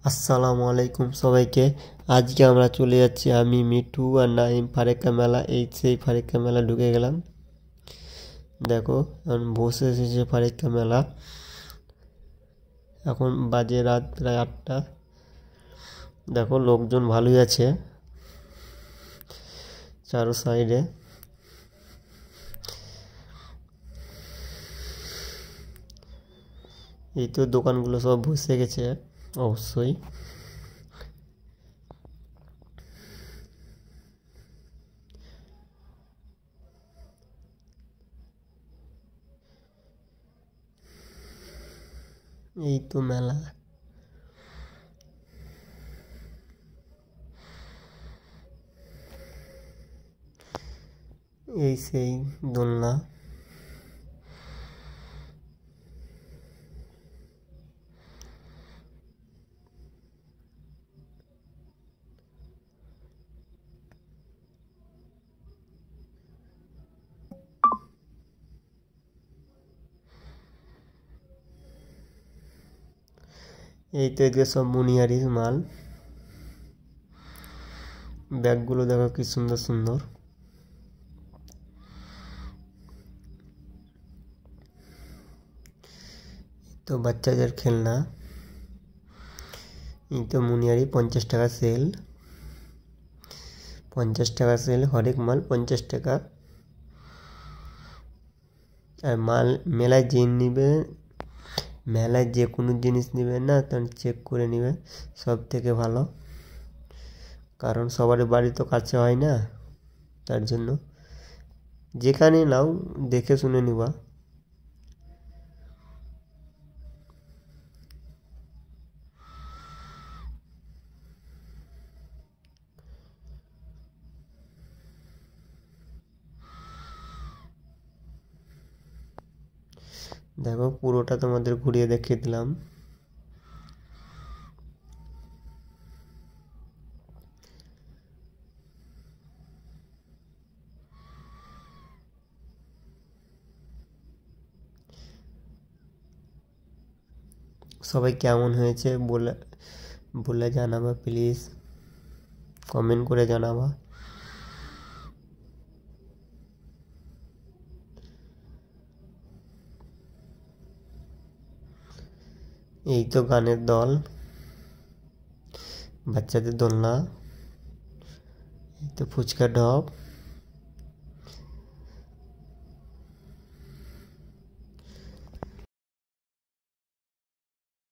আসসালামু আলাইকুম সবাইকে। আজকে আমরা চলে যাচ্ছি, আমি মিঠু আর নাইম, ফারাক্কা মেলা। সেই ফারাক্কা মেলা ঢুকে গেলাম। দেখো এখন বসে এসেছে ফারাক্কা মেলা। এখন বাজে রাত প্রায় 8টা। দেখো লোকজন ভালোই আছে চারো সাইডে। এই তো দোকানগুলো সব বসে গেছে অবশ্যই। এই তো মেলা। এই সেই দোলনা। এই তো এদিকে সব মুনিয়ারির মাল। ব্যাগগুলো দেখো কি সুন্দর সুন্দর। তো বাচ্চাদের খেলনা। এই তো মুনিয়ারি 50 টাকা সেল। 50 টাকা সেল, হরেক মাল 50 টাকা। আর মাল মেলায় যে নিবে, মেলায় যে কোনো জিনিস নিবে না তখন চেক করে নিবে, সব থেকে ভালো। কারণ সবার বাড়ি তো কাছে হয় না, তার জন্য যেখানে নাও দেখে শুনে নিবা। দেখো পুরোটা তোমাদের ঘুরিয়ে দেখিয়ে দিলাম। সবাই কেমন হয়েছে বলে বলে জানাবা প্লিজ, কমেন্ট করে জানাবা। এই তো গানের দল, বাচ্চাদের দোলনা, এই তো ফুচকা ঢপ।